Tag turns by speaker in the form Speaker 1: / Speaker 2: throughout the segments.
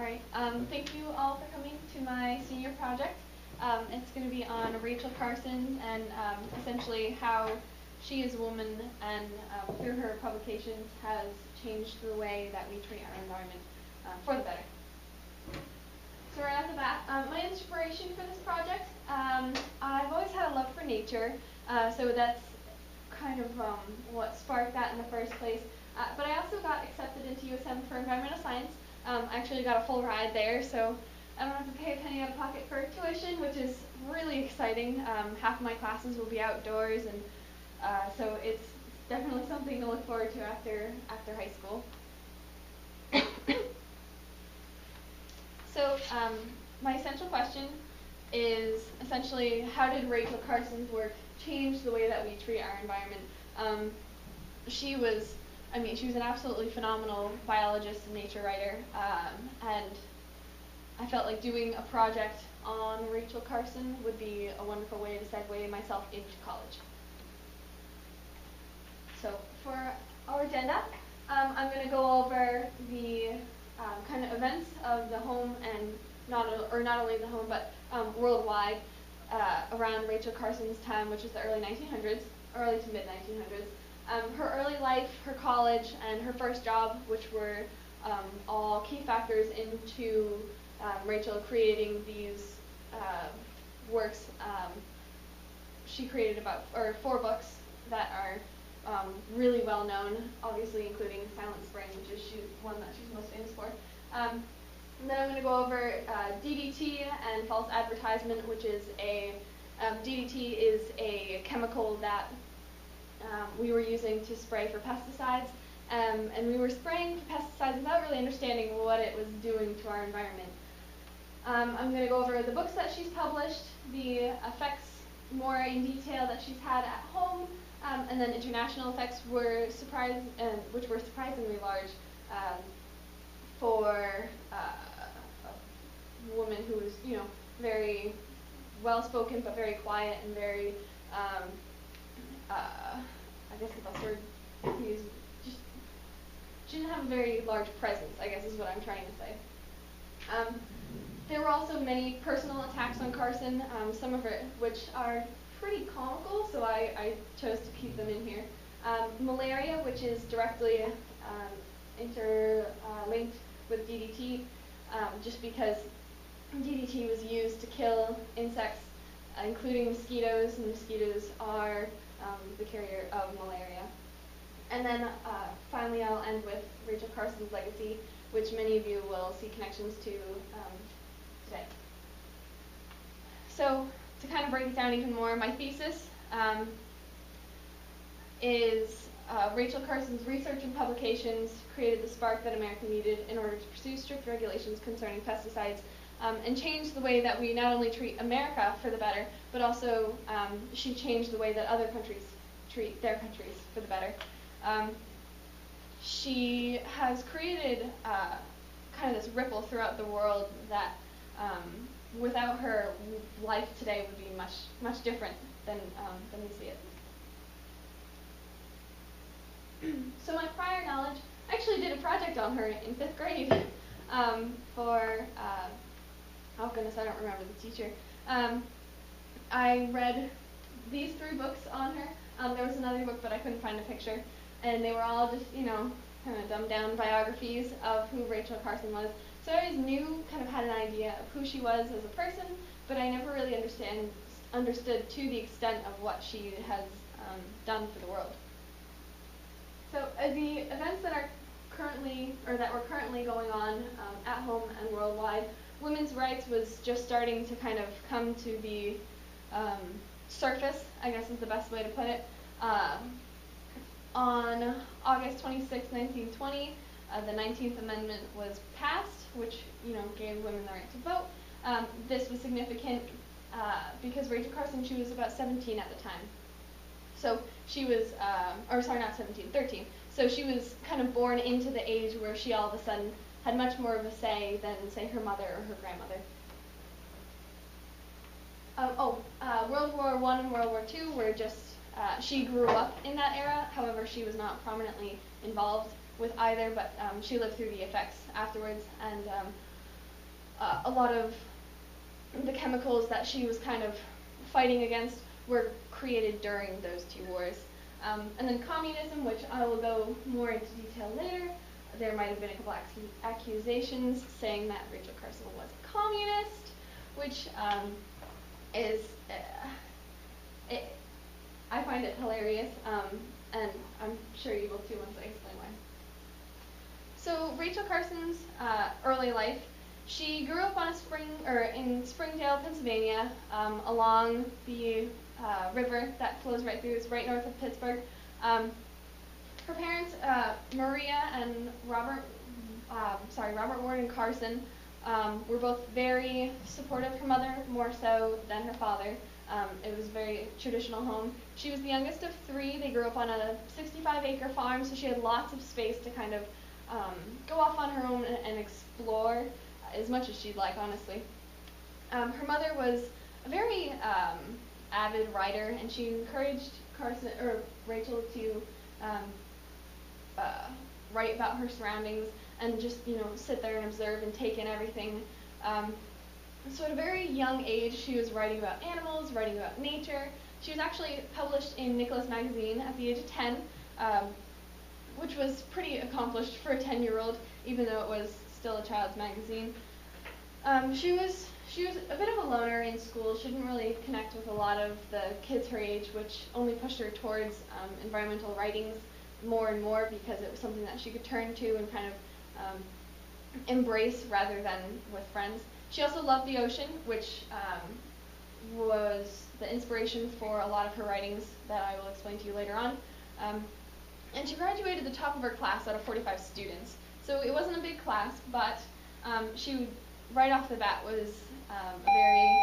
Speaker 1: Alright, thank you all for coming to my senior project. It's going to be on Rachel Carson and essentially how she as a woman and through her publications has changed the way that we treat our environment for the better. So right off the bat, my inspiration for this project, I've always had a love for nature, so that's kind of what sparked that in the first place. But I also got accepted into USM for environmental science. I actually got a full ride there, so I don't have to pay a penny out of pocket for tuition, which is really exciting. Half of my classes will be outdoors, and so it's definitely something to look forward to after high school. So my essential question is essentially, how did Rachel Carson's work change the way that we treat our environment? She was an absolutely phenomenal biologist and nature writer, and I felt like doing a project on Rachel Carson would be a wonderful way to segue myself into college. So for our agenda, I'm going to go over the kind of events of the home and not only the home, but worldwide around Rachel Carson's time, which is the early 1900s, early to mid 1900s. Her early life, her college, and her first job, which were all key factors into Rachel creating these works. She created four books that are really well known, obviously including Silent Spring, which is one that she's most famous for. And then I'm going to go over DDT and false advertisement, which is DDT is a chemical that we were using to spray for pesticides, and we were spraying for pesticides without really understanding what it was doing to our environment. I'm going to go over the books that she's published, the effects more in detail that she's had at home, and then international effects which were surprisingly large for a woman who was, very well-spoken but very quiet and very I guess the best word to use, she didn't have a very large presence, I guess is what I'm trying to say. There were also many personal attacks on Carson, some of which are pretty comical, so I chose to keep them in here. Malaria, which is directly interlinked with DDT, just because DDT was used to kill insects, including mosquitoes, and mosquitoes are the carrier of malaria. And then finally I'll end with Rachel Carson's legacy, which many of you will see connections to today. So to kind of break it down even more, my thesis is Rachel Carson's research and publications created the spark that America needed in order to pursue strict regulations concerning pesticides and change the way that we not only treat America for the better, but also she changed the way that other countries treat their countries for the better. She has created kind of this ripple throughout the world that without her, life today would be much different than we see it. So my prior knowledge, I actually did a project on her in 5th grade for oh goodness, I don't remember the teacher. I read these 3 books on her. There was another book, but I couldn't find a picture. And they were all just, kind of dumbed down biographies of who Rachel Carson was. So I always kind of had an idea of who she was as a person, but I never really understood to the extent of what she has done for the world. So the events that were currently going on at home and worldwide, women's rights was just starting to kind of come to the surface, I guess is the best way to put it. On August 26, 1920, the 19th Amendment was passed, which gave women the right to vote. This was significant because Rachel Carson, she was about 17 at the time. So she was, not 17, 13. So she was kind of born into the age where she all of a sudden had much more of a say than, say, her mother or her grandmother. World War I and World War II were just, she grew up in that era, however she was not prominently involved with either, but she lived through the effects afterwards, and a lot of the chemicals that she was kind of fighting against were created during those two wars. And then communism, which I will go more into detail later. There might have been a couple accusations saying that Rachel Carson was a communist, which is, I find it hilarious, and I'm sure you will too once I explain why. So Rachel Carson's early life, she grew up on in Springdale, Pennsylvania, along the river that flows right through. It's right north of Pittsburgh. Her parents, Maria and Robert Warden Carson, were both very supportive. Her mother more so than her father. It was a very traditional home. She was the youngest of three. They grew up on a 65-acre farm, so she had lots of space to kind of go off on her own and explore as much as she'd like, honestly. Her mother was a very avid writer, and she encouraged Rachel to write about her surroundings and just sit there and observe and take in everything. So at a very young age, she was writing about animals, writing about nature. She was actually published in Nicholas Magazine at the age of 10, which was pretty accomplished for a 10-year-old, even though it was still a child's magazine. She was a bit of a loner in school. She didn't really connect with a lot of the kids her age, which only pushed her towards environmental writings more and more because it was something that she could turn to and kind of embrace rather than with friends. She also loved the ocean, which was the inspiration for a lot of her writings that I will explain to you later on. And she graduated the top of her class out of 45 students. So it wasn't a big class, but she right off the bat was very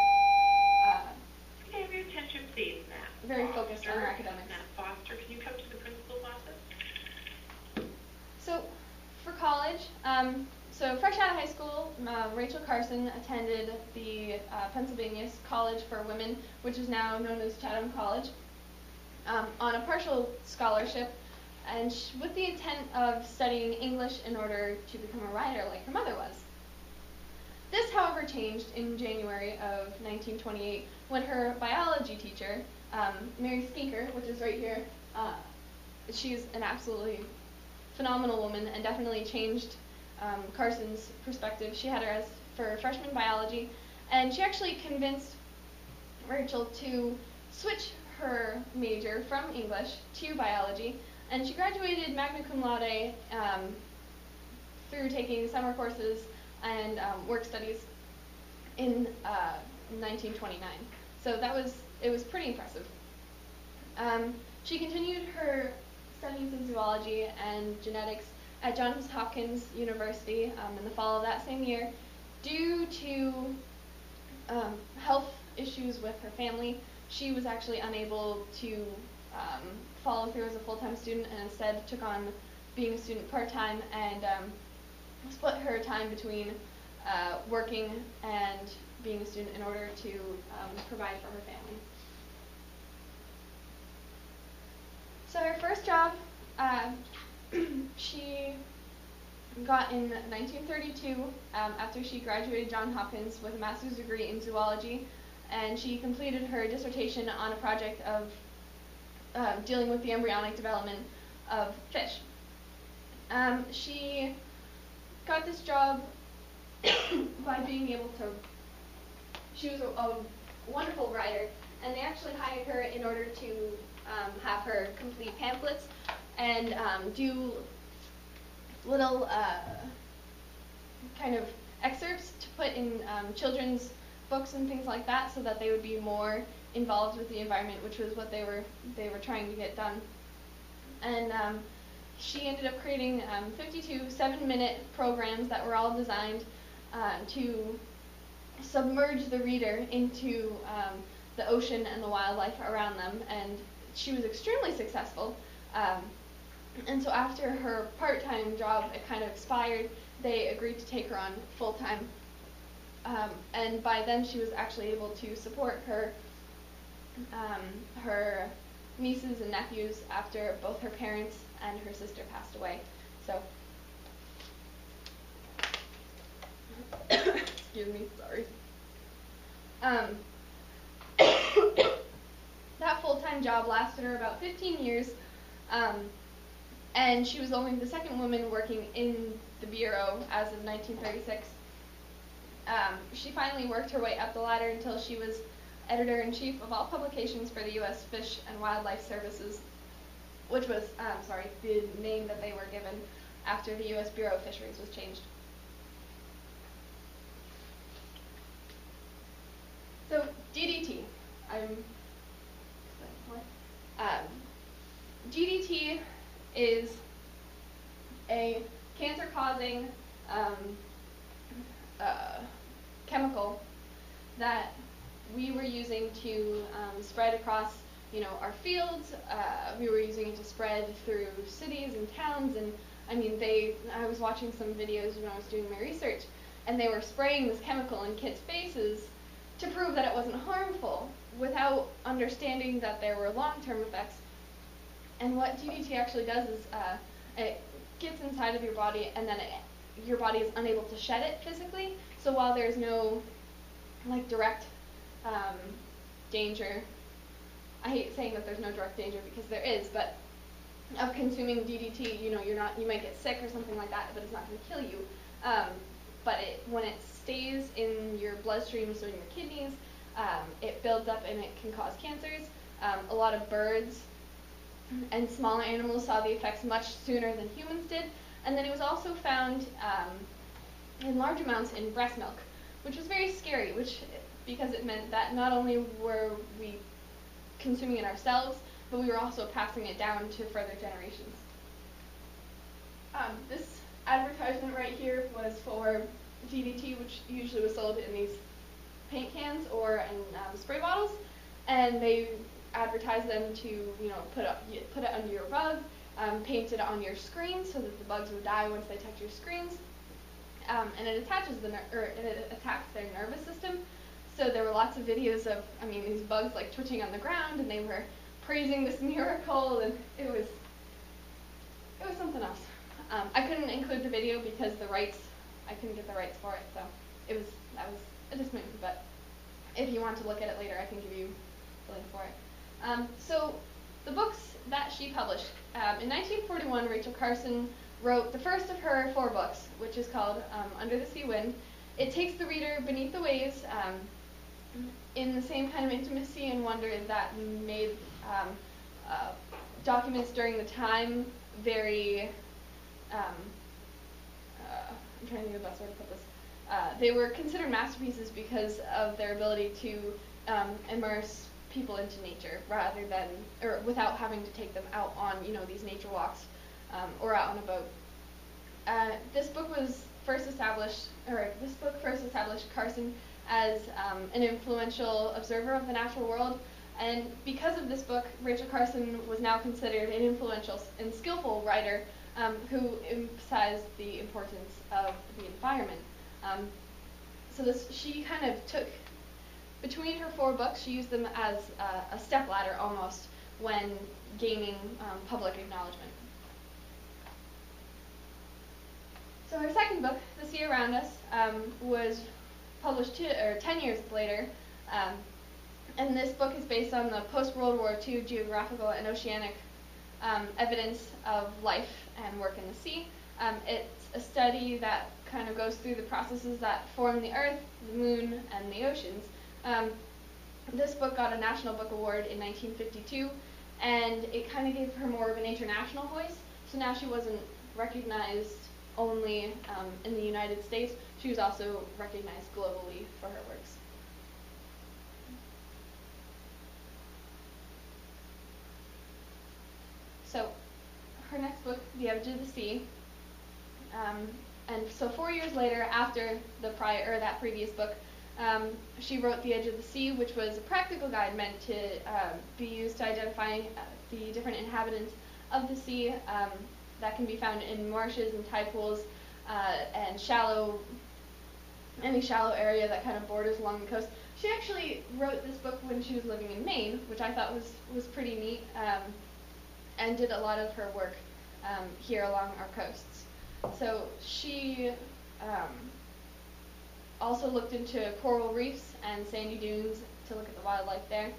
Speaker 2: Can I have your attention, please, Matt?
Speaker 1: very focused on her academics.
Speaker 2: Matt Foster, can you come to the principal's office?
Speaker 1: So for college, so fresh out of high school, Rachel Carson attended the Pennsylvania College for Women, which is now known as Chatham College, on a partial scholarship, and with the intent of studying English in order to become a writer like her mother was. This, however, changed in January of 1928 when her biology teacher, Mary Skinker, which is right here, she's an absolutely phenomenal woman and definitely changed Carson's perspective. She had her as for freshman biology, and she actually convinced Rachel to switch her major from English to biology, and she graduated magna cum laude through taking summer courses and work studies in 1929. So it was pretty impressive. She continued her studies in zoology and genetics at Johns Hopkins University in the fall of that same year. Due to health issues with her family, she was actually unable to follow through as a full-time student and instead took on being a student part-time and split her time between working and being a student in order to provide for her family. So her first job she got in 1932 after she graduated Johns Hopkins with a master's degree in zoology, and she completed her dissertation on a project of dealing with the embryonic development of fish. She got this job by being able to, she was a wonderful writer, and they actually hired her in order to have her complete pamphlets and do little kind of excerpts to put in children's books and things like that, so that they would be more involved with the environment, which was what they were trying to get done. And she ended up creating 52 7-minute programs that were all designed to submerge the reader into the ocean and the wildlife around them, and she was extremely successful. And so after her part-time job kind of expired, they agreed to take her on full-time. And by then she was actually able to support her nieces and nephews after both her parents and her sister passed away. So, excuse Excuse me, sorry. That full-time job lasted her about 15 years, and she was only the second woman working in the Bureau as of 1936. She finally worked her way up the ladder until she was editor-in-chief of all publications for the U.S. Fish and Wildlife Services, which was, the name that they were given after the U.S. Bureau of Fisheries was changed. So, DDT. DDT is a cancer-causing chemical that we were using to spread across, our fields. We were using it to spread through cities and towns, and I was watching some videos when I was doing my research, and they were spraying this chemical in kids' faces to prove that it wasn't harmful, without understanding that there were long-term effects. And what DDT actually does is it gets inside of your body, and then your body is unable to shed it physically. So while there's no direct danger, I hate saying that there's no direct danger because there is, but of consuming DDT, you might get sick or something like that, but it's not going to kill you. But when it stays in your bloodstream, so in your kidneys, it builds up and it can cause cancers. A lot of birds and smaller animals saw the effects much sooner than humans did. And then it was also found in large amounts in breast milk, which was very scary, because it meant that not only were we consuming it ourselves, but we were also passing it down to further generations. This advertisement right here was for DDT, which usually was sold in these paint cans or in spray bottles, and they advertised them to put it under your rug, paint it on your screen so that the bugs would die once they touch your screens, and it attacks their nervous system. So there were lots of videos of these bugs twitching on the ground, and they were praising this miracle, and it was something else. I couldn't include the video because I couldn't get the rights for it, so that was a disappointment. But if you want to look at it later, I can give you the link for it. So the books that she published. In 1941, Rachel Carson wrote the first of her 4 books, which is called Under the Sea Wind. It takes the reader beneath the waves in the same kind of intimacy and wonder that made documents during the time very, I'm trying to think of the best way to put this. They were considered masterpieces because of their ability to immerse people into nature without having to take them out on these nature walks or out on a boat. This book first established Carson as an influential observer of the natural world, and because of this book, Rachel Carson was now considered an influential and skillful writer who emphasized the importance of the environment. She kind of took, between her 4 books, she used them as a stepladder almost when gaining public acknowledgement. So her second book, The Sea Around Us, was published 10 years later, and this book is based on the post-World War II geographical and oceanic evidence of life and work in the sea. It's a study that kind of goes through the processes that form the Earth, the Moon, and the oceans. This book got a National Book Award in 1952, and it kind of gave her more of an international voice. So now she wasn't recognized only in the United States, she was also recognized globally for her works. So her next book, The Edge of the Sea, and so 4 years later, after that previous book, she wrote The Edge of the Sea, which was a practical guide meant to be used to identify the different inhabitants of the sea that can be found in marshes and tide pools and any shallow area that kind of borders along the coast. She actually wrote this book when she was living in Maine, which I thought was pretty neat, and did a lot of her work here along our coasts. So she also looked into coral reefs and sandy dunes to look at the wildlife there.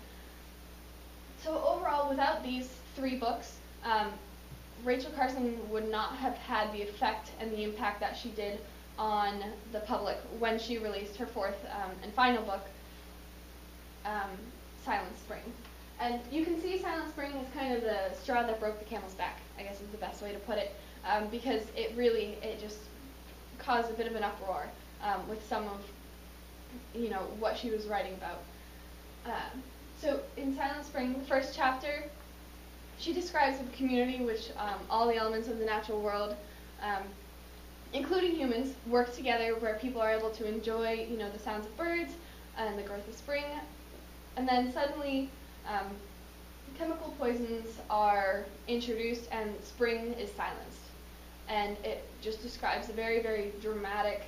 Speaker 1: So overall, without these 3 books, Rachel Carson would not have had the effect and the impact that she did on the public when she released her 4th and final book, Silent Spring. And you can see Silent Spring as kind of the straw that broke the camel's back, I guess is the best way to put it, because it just caused a bit of an uproar with some of, what she was writing about. So in Silent Spring, the first chapter, she describes a community which all the elements of the natural world, including humans, work together, where people are able to enjoy, the sounds of birds and the growth of spring. And then suddenly, chemical poisons are introduced and spring is silenced. And it just describes a very, very dramatic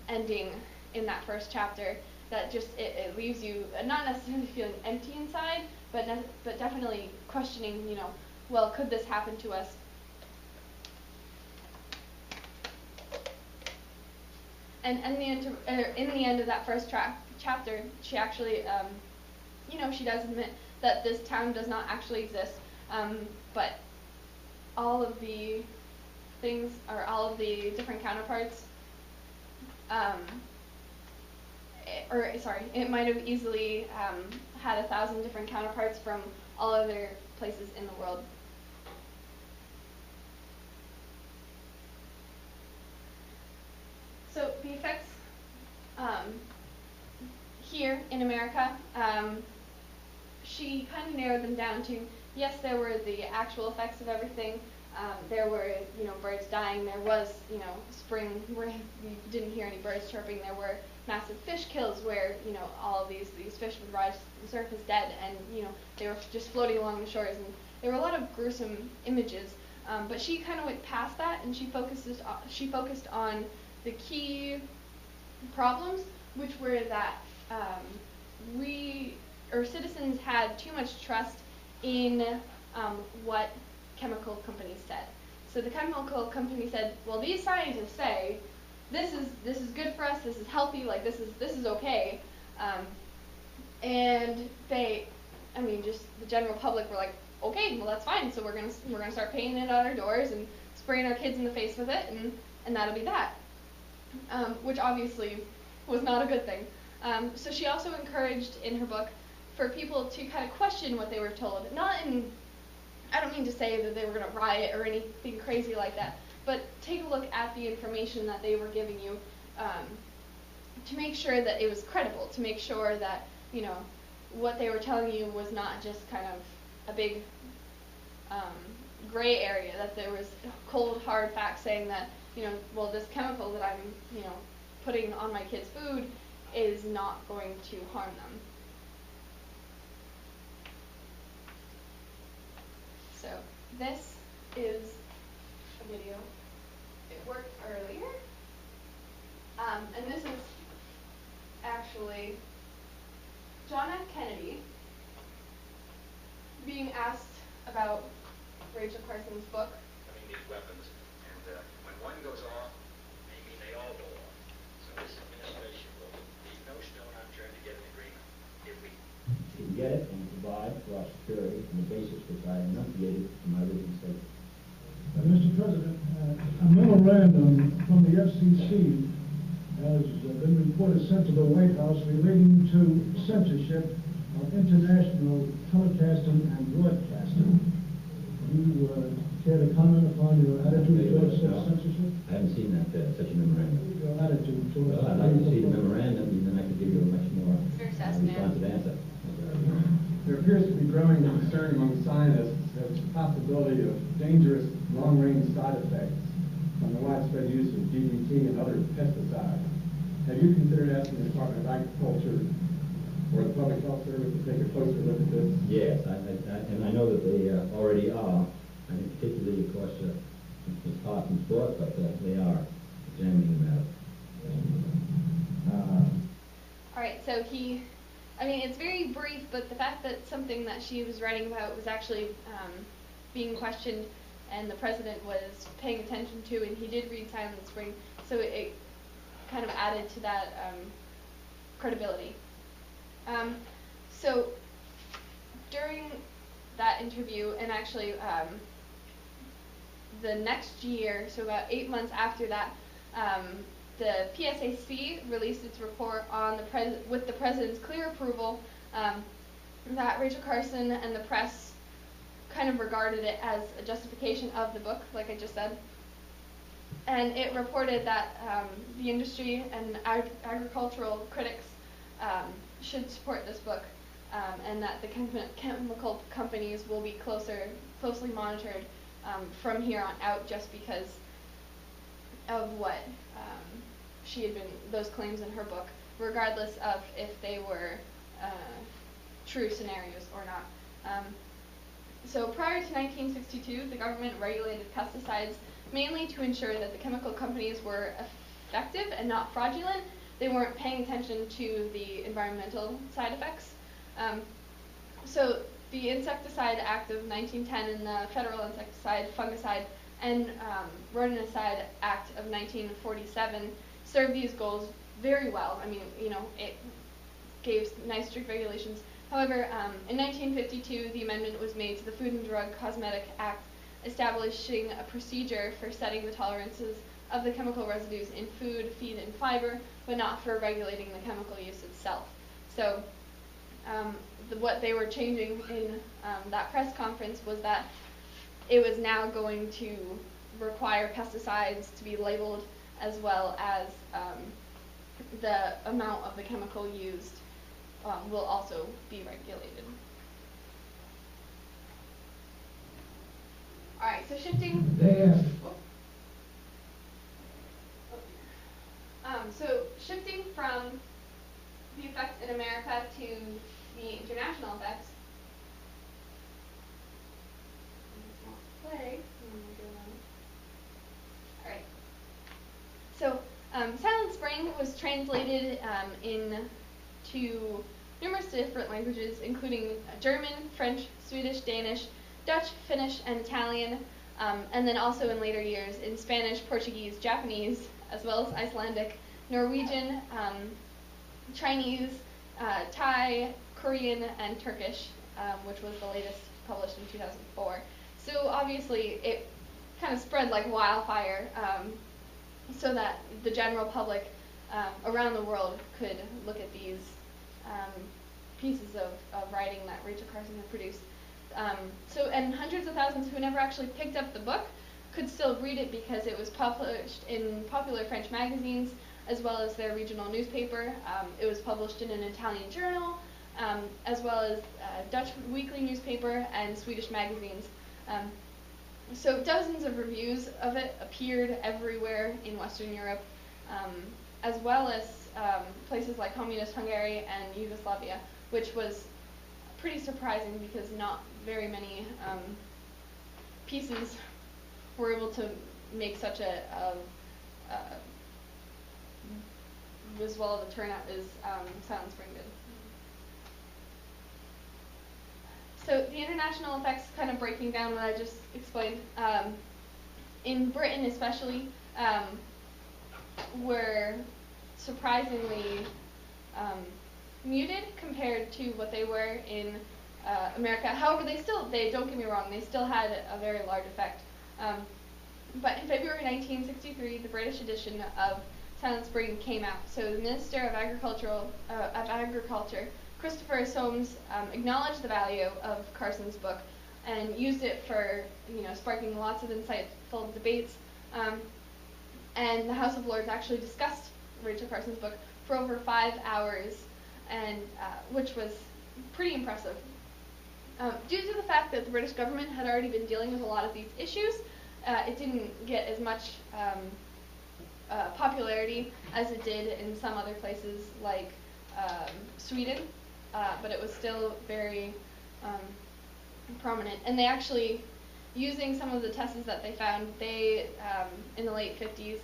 Speaker 1: ending in that first chapter that just, it leaves you not necessarily feeling empty inside, but definitely questioning, well, could this happen to us? And in the end of that first chapter, she actually, she does admit that this town does not actually exist, but all of the things, or all of the different counterparts, it might have easily had 1,000 different counterparts from all other places in the world. So the effects here in America, she kind of narrowed them down to, yes, there were the actual effects of everything. There were, birds dying. There was, spring where you didn't hear any birds chirping. There were massive fish kills where, all of these fish would rise to the surface dead, and, they were just floating along the shores. And there were a lot of gruesome images. But she kind of went past that, and she focused on the key problems, which were that citizens had too much trust in what chemical companies said. So the chemical company said, well, these scientists say this is good for us, this is healthy, like this is okay, and just the general public were like, okay, well that's fine. So we're gonna start painting it on our doors and spraying our kids in the face with it, and that'll be that. Which obviously was not a good thing. So she also encouraged in her book for people to kind of question what they were told. I don't mean to say that they were going to riot or anything crazy like that, but take a look at the information that they were giving you to make sure that it was credible, to make sure that, what they were telling you was not just kind of a big gray area, that there was cold, hard facts saying that, well, this chemical that I'm, putting on my kids' food is not going to harm them. So this is a video. It worked earlier. And this is actually John F. Kennedy being asked about Rachel Carson's book.
Speaker 3: These weapons, and when one goes off, maybe they all go off. So this administration will leave no stone unturned to get an agreement if we
Speaker 4: to get it and provide for our security on the basis which I enunciated in my written statement.
Speaker 5: Mr. President, a memorandum from the FCC has been reported sent to the White House relating to censorship of international telecasting and broadcasting. Do you care to comment upon your attitude towards censorship?
Speaker 4: I haven't seen that such a memorandum.
Speaker 5: Your attitude towards
Speaker 4: Well, I'd like to see the memorandum, and then I could give you a much more responsive answer.
Speaker 6: There appears to be growing concern among scientists as to the possibility of dangerous long-range side effects from the widespread use of DDT and other pesticides. Have you considered asking the Department of Agriculture or the Public Health Service to take a closer look at this?
Speaker 4: Yes, and I know that they already are. I think particularly, of course, Ms. Parsons thought, but they are examining the matter.
Speaker 1: All right, so it's very brief, but the fact that something that she was writing about was actually being questioned and the president was paying attention to, and he did read Silent Spring, so it kind of added to that credibility. So during that interview, and actually the next year, so about 8 months after that, the PSAC released its report on with the president's clear approval that Rachel Carson and the press kind of regarded it as a justification of the book, like I just said. And it reported that the industry and agricultural critics should support this book, and that the chemical companies will be closely monitored from here on out, just because of what those claims in her book, regardless of if they were true scenarios or not. So prior to 1962, the government regulated pesticides mainly to ensure that the chemical companies were effective and not fraudulent. They weren't paying attention to the environmental side effects. So the Insecticide Act of 1910 and the Federal Insecticide, Fungicide, and Rodenticide Act of 1947 served these goals very well. I mean, it gave nice strict regulations. However, in 1952, the amendment was made to the Food and Drug Cosmetic Act, establishing a procedure for setting the tolerances of the chemical residues in food, feed, and fiber, but not for regulating the chemical use itself. So what they were changing in that press conference was that it was now going to require pesticides to be labeled, as well as the amount of the chemical used will also be regulated. Alright, so shifting. So shifting from the effects in America to the international effects. Alright. So Silent Spring was translated into numerous different languages, including German, French, Swedish, Danish, Dutch, Finnish, and Italian, and then also in later years in Spanish, Portuguese, Japanese, as well as Icelandic, Norwegian, Chinese, Thai, Korean, and Turkish, which was the latest published in 2004. So obviously it kind of spread like wildfire, so that the general public around the world could look at these pieces of writing that Rachel Carson had produced. And hundreds of thousands who never actually picked up the book could still read it because it was published in popular French magazines, as well as their regional newspaper. It was published in an Italian journal, as well as a Dutch weekly newspaper and Swedish magazines. So dozens of reviews of it appeared everywhere in Western Europe, as well as places like Communist Hungary and Yugoslavia, which was pretty surprising because not very many pieces were able to make such as well of a turnout as Silent Spring did. So the international effects, kind of breaking down what I just explained, in Britain especially, were surprisingly muted compared to what they were in America. However, they don't get me wrong, they still had a very large effect. But in February 1963, the British edition of Silent Spring came out. So the Minister of Agriculture, Christopher Soames, acknowledged the value of Carson's book and used it for, sparking lots of insightful debates. And the House of Lords actually discussed Rachel Carson's book for over 5 hours, and which was pretty impressive. Due to the fact that the British government had already been dealing with a lot of these issues, it didn't get as much popularity as it did in some other places like Sweden, but it was still very prominent. And they actually, using some of the tests that they found, they, in the late 50s,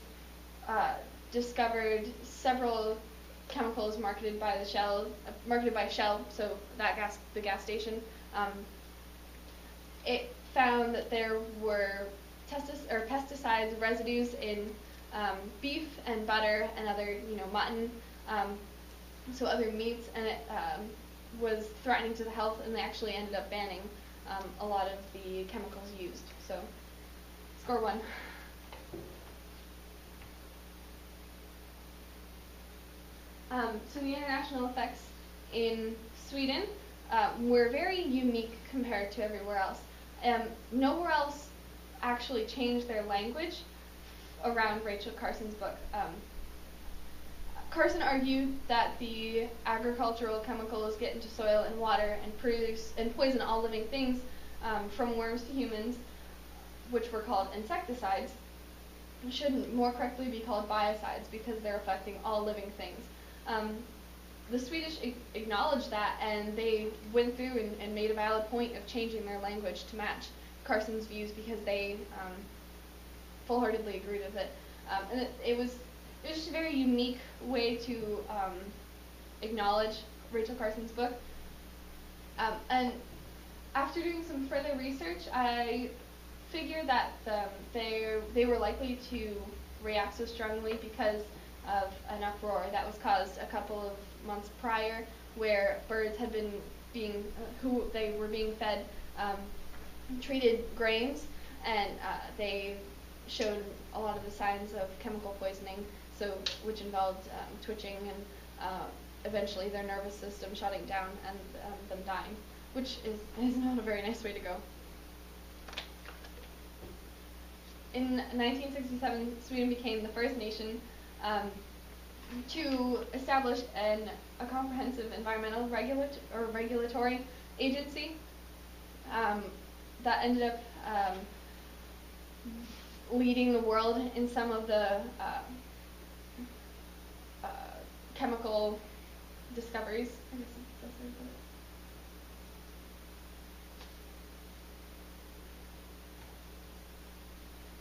Speaker 1: discovered several chemicals marketed by Shell, so the gas station. It found that there were pesticides residues in beef and butter and other, mutton, so other meats, and it was threatening to the health, and they actually ended up banning a lot of the chemicals used. So, score 1. So the international effects in Sweden were very unique compared to everywhere else. Nowhere else actually changed their language around Rachel Carson's book. Carson argued that the agricultural chemicals get into soil and water and produce and poison all living things, from worms to humans, which were called insecticides, should more correctly be called biocides because they're affecting all living things. The Swedish acknowledged that, and they went through and made a valid point of changing their language to match Carson's views because they full-heartedly agreed with it. And it was just a very unique way to acknowledge Rachel Carson's book. And after doing some further research, I figured that they were likely to react so strongly because of an uproar that was caused a couple of months prior, where birds had been who they were being fed treated grains, and they showed a lot of the signs of chemical poisoning, which involved twitching and eventually their nervous system shutting down and them dying, which is not a very nice way to go. In 1967, Sweden became the first nation to establish a comprehensive environmental regulatory agency that ended up leading the world in some of the chemical discoveries. I guess that's what it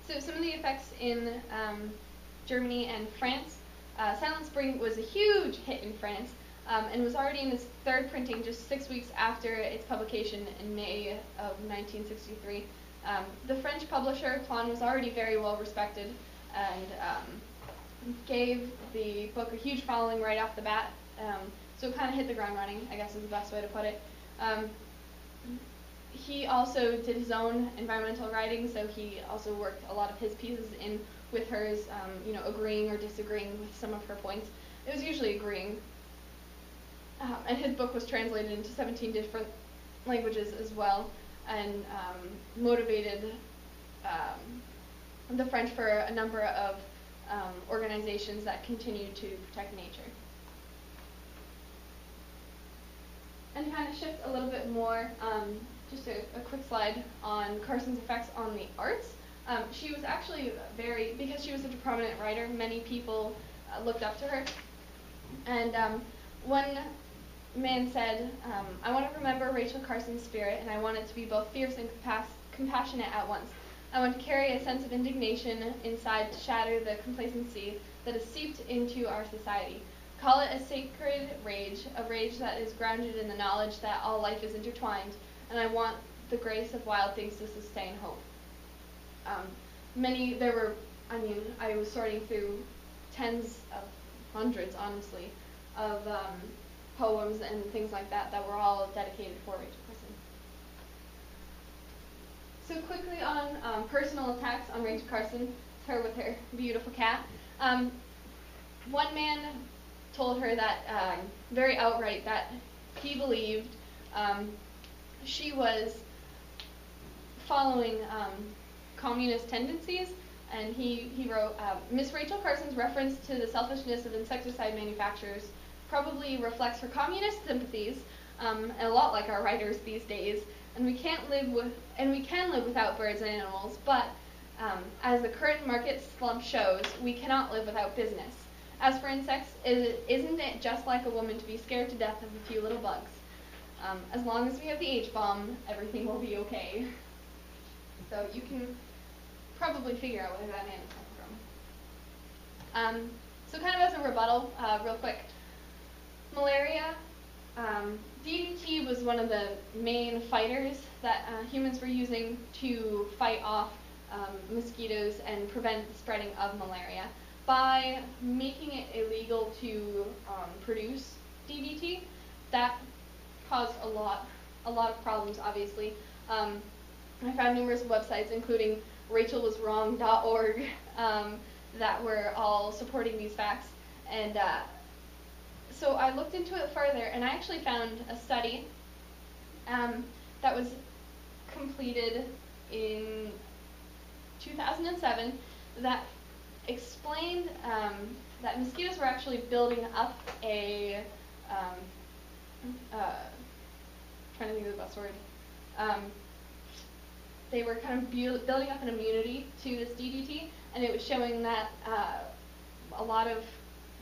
Speaker 1: is. So some of the effects in Germany and France. Silent Spring was a huge hit in France and was already in its third printing just 6 weeks after its publication in May of 1963. The French publisher, Plon, was already very well respected and gave the book a huge following right off the bat. So it kind of hit the ground running, I guess is the best way to put it. He also did his own environmental writing, so he also worked a lot of his pieces in with hers, agreeing or disagreeing with some of her points. It was usually agreeing. And his book was translated into 17 different languages as well, and motivated the French for a number of organizations that continue to protect nature. And to kind of shift a little bit more, just a quick slide on Carson's effects on the arts. She was actually because she was such a prominent writer, many people looked up to her. And one man said, I want to remember Rachel Carson's spirit, and I want it to be both fierce and compassionate at once. I want to carry a sense of indignation inside to shatter the complacency that has seeped into our society. Call it a sacred rage, a rage that is grounded in the knowledge that all life is intertwined, and I want the grace of wild things to sustain hope. I was sorting through hundreds, honestly, of poems and things like that were all dedicated for Rachel Carson. So quickly on personal attacks on Rachel Carson, her with her beautiful cat. One man told her that very outright that he believed she was following communist tendencies, and he wrote, Miss Rachel Carson's reference to the selfishness of insecticide manufacturers probably reflects her communist sympathies, a lot like our writers these days, and we can live without birds and animals, but as the current market slump shows, we cannot live without business. As for insects, isn't it just like a woman to be scared to death of a few little bugs? As long as we have the H-bomb, everything will be okay. So you can probably figure out where that man is coming from. So kind of as a rebuttal, real quick, malaria, DDT was one of the main fighters that humans were using to fight off mosquitoes and prevent the spreading of malaria. By making it illegal to produce DDT, that caused a lot of problems, obviously. I found numerous websites, including rachelwaswrong.org, that were all supporting these facts. And so I looked into it further, and I actually found a study that was completed in 2007 that explained that mosquitoes were actually building up a trying to think of the best word. They were kind of building up an immunity to this DDT, and it was showing that a lot of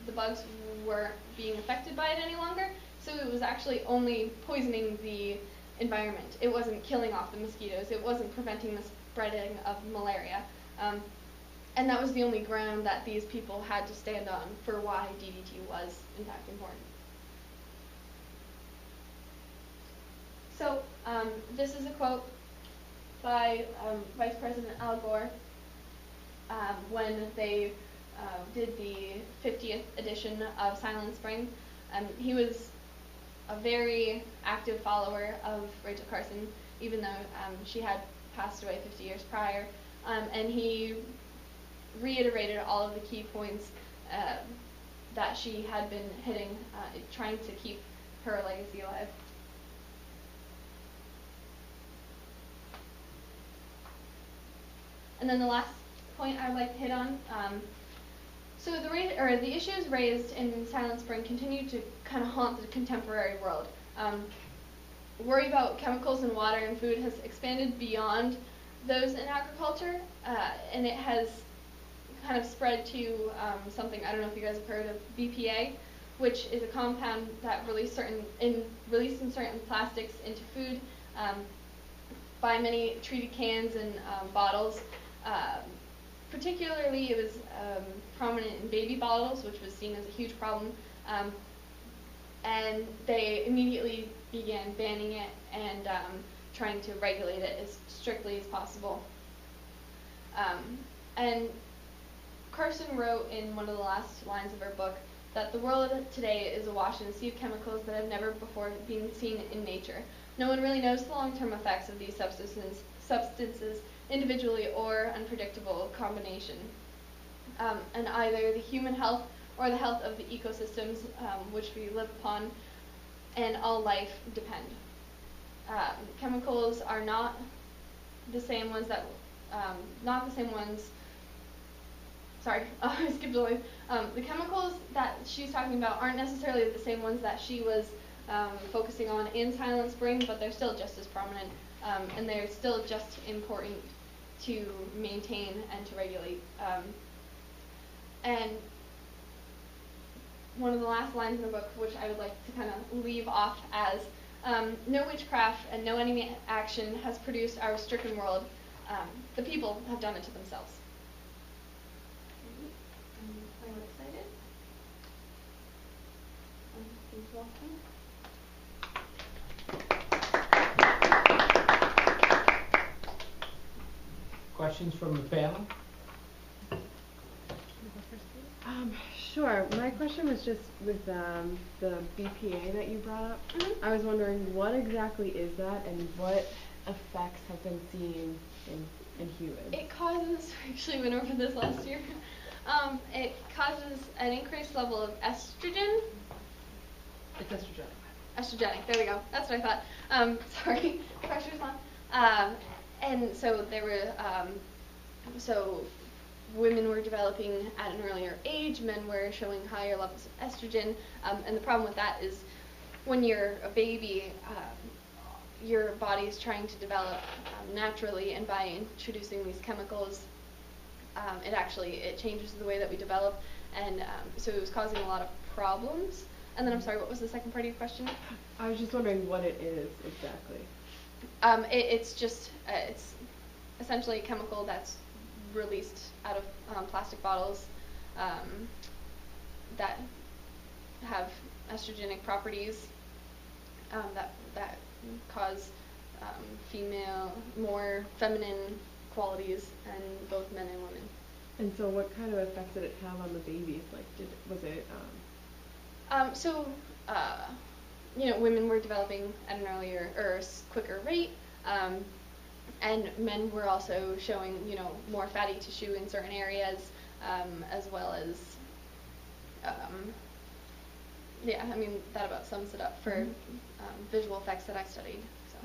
Speaker 1: the bugs weren't being affected by it any longer. So it was actually only poisoning the environment. It wasn't killing off the mosquitoes. It wasn't preventing the spreading of malaria. And that was the only ground that these people had to stand on for why DDT was, in fact, important. So this is a quote by Vice President Al Gore when they did the 50th edition of Silent Spring. He was a very active follower of Rachel Carson, even though she had passed away 50 years prior. And he reiterated all of the key points that she had been hitting, trying to keep her legacy alive. And then the last point I would like to hit on, so the issues raised in Silent Spring continue to kind of haunt the contemporary world. Worry about chemicals in water and food has expanded beyond those in agriculture, and it has kind of spread to something, I don't know if you guys have heard of BPA, which is a compound that released in certain plastics into food by many treated cans and bottles. Particularly, it was prominent in baby bottles, which was seen as a huge problem, and they immediately began banning it and trying to regulate it as strictly as possible. And Carson wrote in one of the last lines of her book that the world today is awash in a sea of chemicals that have never before been seen in nature. No one really knows the long-term effects of these substances individually or unpredictable combination. And either the human health or the health of the ecosystems which we live upon and all life depend. Chemicals are not the same ones that, I skipped a line. The chemicals that she's talking about aren't necessarily the same ones that she was focusing on in Silent Spring, but they're still just as prominent, and they're still just important to maintain and to regulate. And one of the last lines in the book, which I would like to kind of leave off as, no witchcraft and no enemy action has produced our stricken world. The people have done it to themselves. I'm excited. Please welcome.
Speaker 7: Questions from the panel?
Speaker 8: Sure. My question was just with the BPA that you brought up. I was wondering what exactly is that and what effects have been seen in humans?
Speaker 1: It causes, actually went over this last year, it causes an increased level of estrogen.
Speaker 8: It's estrogenic.
Speaker 1: Estrogenic, there we go. That's what I thought. Sorry, pressure's on. And so there were, so women were developing at an earlier age, men were showing higher levels of estrogen, and the problem with that is when you're a baby, your body is trying to develop naturally, and by introducing these chemicals, it changes the way that we develop, and so it was causing a lot of problems. And then I'm sorry, what was the second part of your question?
Speaker 8: I was just wondering what it is exactly.
Speaker 1: It's essentially a chemical that's released out of plastic bottles that have estrogenic properties that cause more feminine qualities in both men and women.
Speaker 8: And so what kind of effect did it have on the babies? Like, was it,
Speaker 1: So, women were developing at an earlier or quicker rate, and men were also showing, more fatty tissue in certain areas, as well as, that about sums it up for visual effects that I studied. So.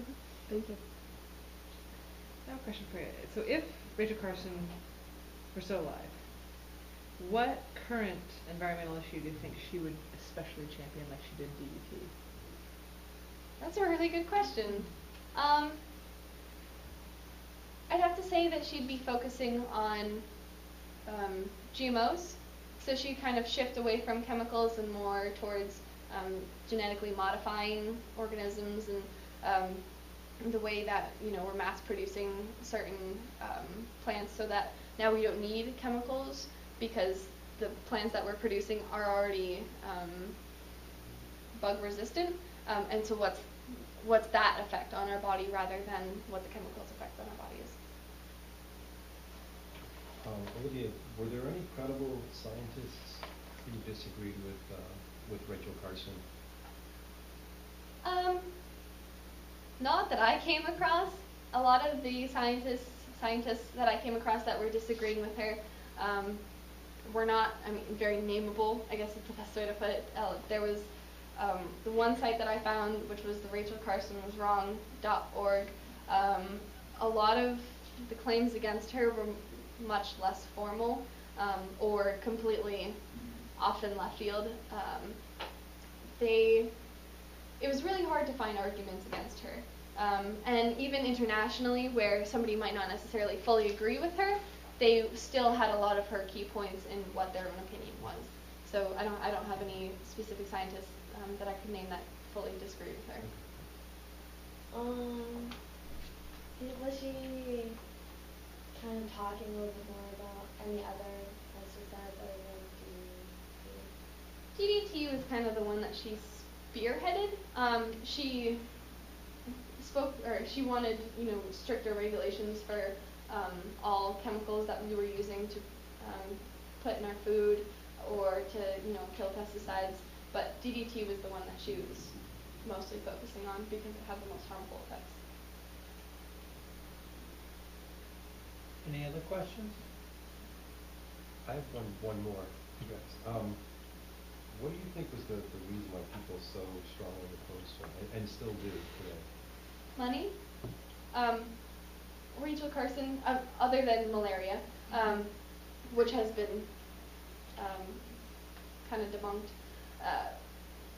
Speaker 8: Thank you.
Speaker 9: I have a question for you. So if Rachel Carson were still alive, what current environmental issue do you think she would especially champion like she did DET?
Speaker 1: That's a really good question. I'd have to say that she'd be focusing on GMOs. So she'd kind of shift away from chemicals and more towards genetically modifying organisms and the way that, we're mass producing certain plants so that now we don't need chemicals because the plants that we're producing are already bug resistant. And so what's that effect on our body rather than what the chemicals effect on our body is.
Speaker 10: Olivia, were there any credible scientists who disagreed with Rachel Carson?
Speaker 1: Not that I came across. A lot of the scientists that I came across that were disagreeing with her were not, very nameable, I guess is the best way to put it. There was the one site that I found, which was the RachelCarsonWasWrong.org. A lot of the claims against her were much less formal or completely off in left field. It was really hard to find arguments against her. And even internationally, where somebody might not necessarily fully agree with her, they still had a lot of her key points in what their own opinion was. So I don't have any specific scientists that I could name that fully disagree with her.
Speaker 11: Was she kind of talking a little bit more about any other pesticides other than DDT?
Speaker 1: DDT was kind of the one that she spearheaded. She wanted, stricter regulations for all chemicals that we were using to put in our food or to, kill pesticides. But DDT was the one that she was mostly focusing on because it had the most harmful effects.
Speaker 7: Any other questions?
Speaker 10: I have one more. Yes. What do you think was the reason why people so strongly opposed her and still do today?
Speaker 1: Money. Rachel Carson, other than malaria, which has been kind of debunked,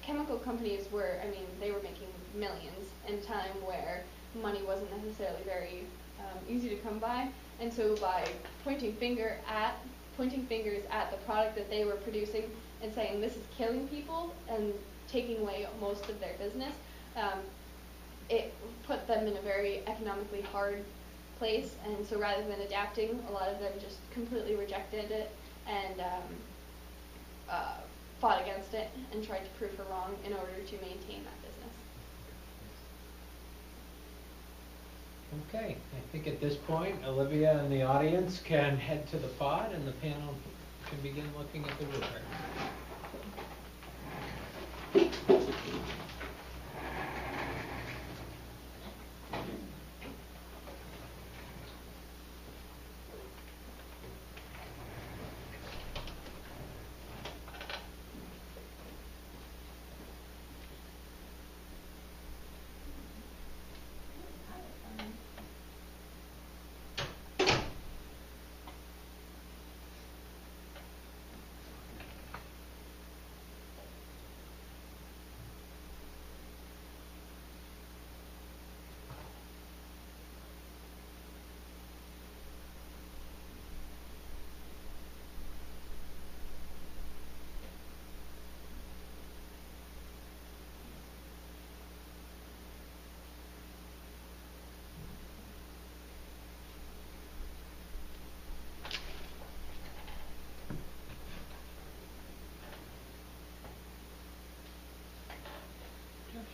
Speaker 1: chemical companies they were making millions in a time where money wasn't necessarily very easy to come by. And so by pointing fingers at the product that they were producing and saying this is killing people and taking away most of their business, it put them in a very economically hard place. And so rather than adapting, a lot of them just completely rejected it and fought against it and tried to prove her wrong in order to maintain that business.
Speaker 7: Okay, I think at this point, Olivia and the audience can head to the pod and the panel can begin looking at the rubric.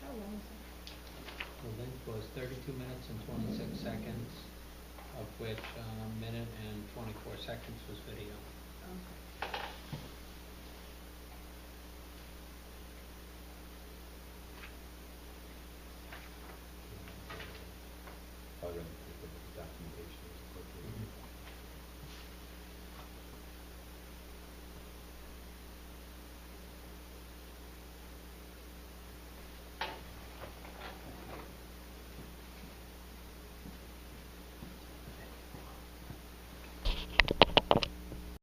Speaker 9: How long is it?
Speaker 7: The length was 32 minutes and 26 seconds. of which a minute and 24 seconds was video.
Speaker 9: Okay.